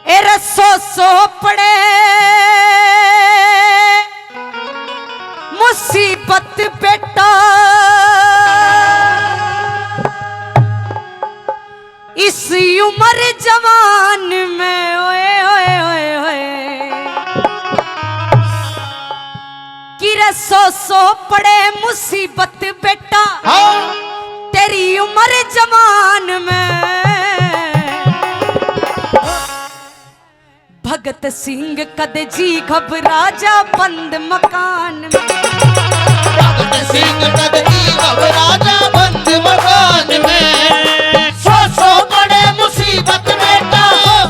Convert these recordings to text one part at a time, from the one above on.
ए रसो सो पड़े मुसीबत बेटा इस उम्र जवान में ओए ओए ओए ओए कि रसो सो पड़े मुसीबत बेटा तेरी उम्र जवान में भगत सिंह कद जी घबरा जा बंद मकान में भगत सिंह कद जी घबरा जा बंद मकान में सो बड़े मुसीबत बेटा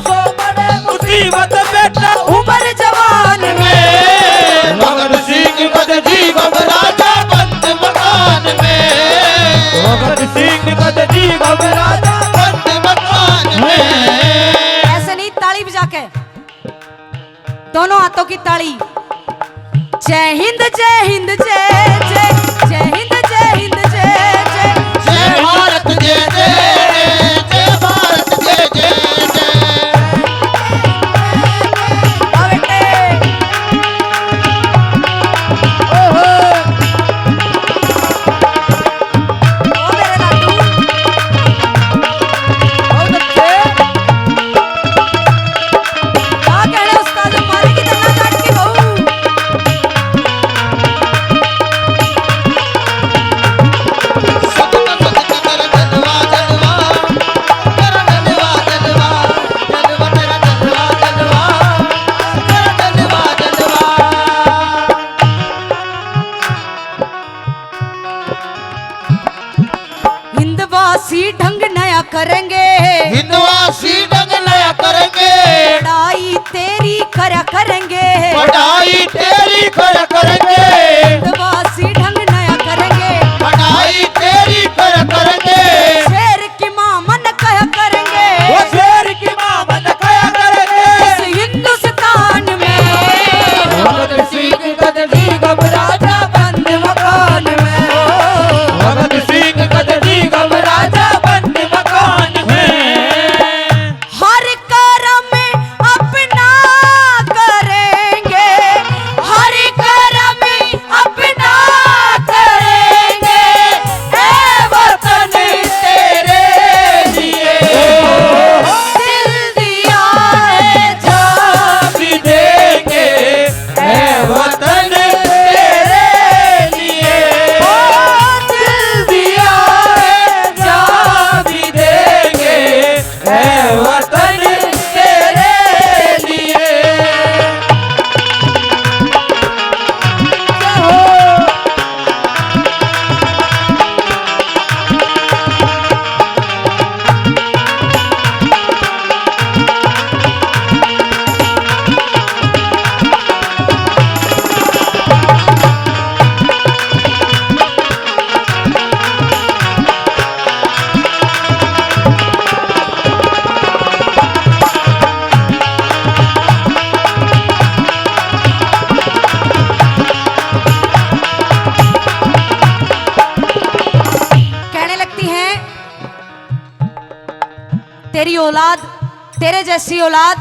सो बड़े मुसीबत बेटा उम्र जवान में भगत सिंह कद जी घबरा जा बंद मकान में भगत सिंह कद जी घबरा जा बंद मकान में। ऐसे नहीं, ताली बजा के दोनों हाथों की ताली। जय हिंद जय हिंद जय जय जय हिंद जय हिंद जय जय जय भारत जय जय जय भारत जय जय जय। आ बेटे ओहो ओ मेरे लाडू बहुत अच्छे क्या कहने उस्ताद मारे की तरह काट के बहू हिंदवासी ढंग नया करेंगे हिंदवासी ढंग नया करेंगे पढ़ाई तेरी करा करेंगे पढ़ाई तेरी करा करेंगे हिंदवासी ढंग नया करेंगे पढ़ाई तेरी करा करेंगे शेर की मां मन कहा करेंगे वो शेर की मां मन कया करेंगे इस हिंदुस्तान में भगत सिंह कद जी घबरा जा बंद मकान में भगत सिंह कद जी घबरा जा बंद मकान में। हर कर्म अपना करेंगे हर कर्म अपना करेंगे ए वतन तेरे लिए दिल दिया है जान भी देंगे है वतन तेरे लिए दिल दिया है जान भी देंगे है वतन तेरे लिए। कहने लगती हैं तेरी औलाद तेरे जैसी औलाद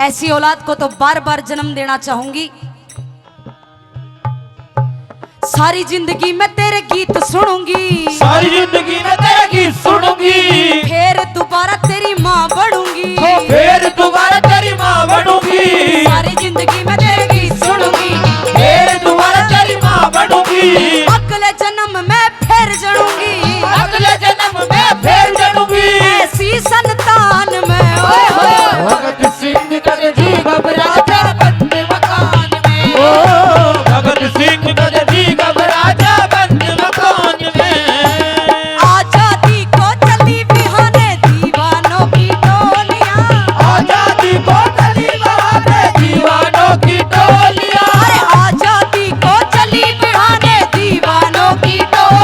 ऐसी औलाद को तो बार बार जन्म देना चाहूंगी। सारी जिंदगी मैं तेरे गीत सुनूंगी सारी जिंदगी में तेरे गीत सुनूंगी फिर दोबारा तेरी माँ बनूंगी फिर दोबारा तेरी माँ बनूंगी सारी जिंदगी मैं तेरे गीत सुनूंगी फिर दोबारा तेरी माँ बनूंगी अगले जन्म में फिर जनूंगी अगले जन्म में फिर जनूंगी ऐसी संतान में ओए होए भगत सिंह कद जी घबरा जा बंद मकान में ओ भगत सिंह कद जी घबरा जा बंद मकान में। आजादी को चली बिहाने दीवानों की टोलियां आजादी को चली बहाने दीवानों की टोलियां अरे आजादी को चली बिहाने दीवानों की टोलियां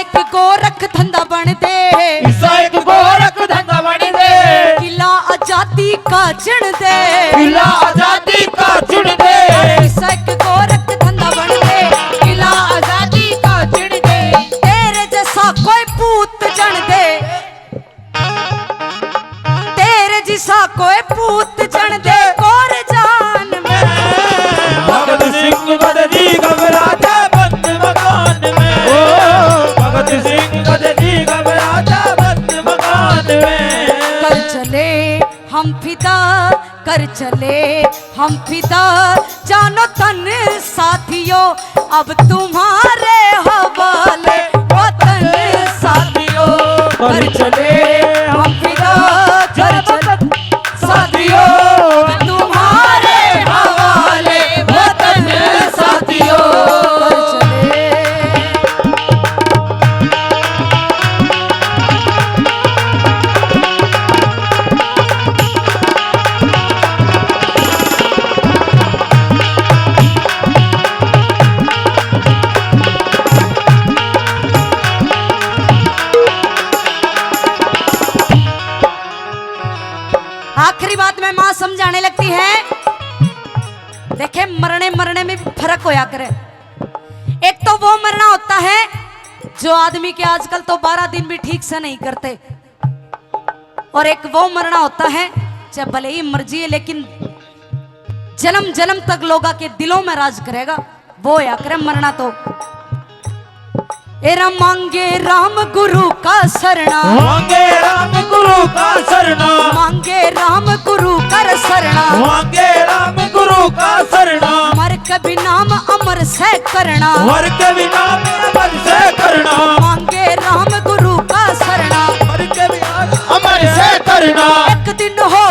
एक गोरख धंधा बन दे, ईसा एक गोरख धंधा बन दे, किला आजादी का चुन दे, किला आजादी का चुन दे, ईसा एक गोरख धंधा बन दे, किला आजादी का चुन दे, तेरे जैसा कोई पूत जन दे, तेरे जैसा कोई पूत जन दे कोर जान में। भगत सिंह गददी घबराता बंद मकान में, ओ भगत सिंह गददी घबराता बंद मकान में। कर चले हम फिदा, कर चले हम फिदा, जानो तन साथियों अब तुम्हारे हवाले वतन साथियों। कर चले हम फिदा, कर चले साथियों अब तुम्हारे हवाले वतन साथियों। कर चले आखिरी बात में मां समझाने लगती है, देखे मरने मरने में भी फर्क होया करे। एक तो वो मरना होता है जो आदमी के आजकल तो 12 दिन भी ठीक से नहीं करते, और एक वो मरना होता है चाहे भले ही मर्जी है लेकिन जन्म जन्म तक लोगों के दिलों में राज करेगा, वो होया करे मरना। तो एरा मांगे राम गुरु का शरणा, मांगे राम गुरु का शरणा, मांगे राम गुरु कर शरणा, मांगे राम गुरु का शरणा, मर कभी नाम अमर से करना, वर के बिना अमर से करना, मांगे राम गुरु का शरणा, वर के बिना अमर से करना। एक दिन हो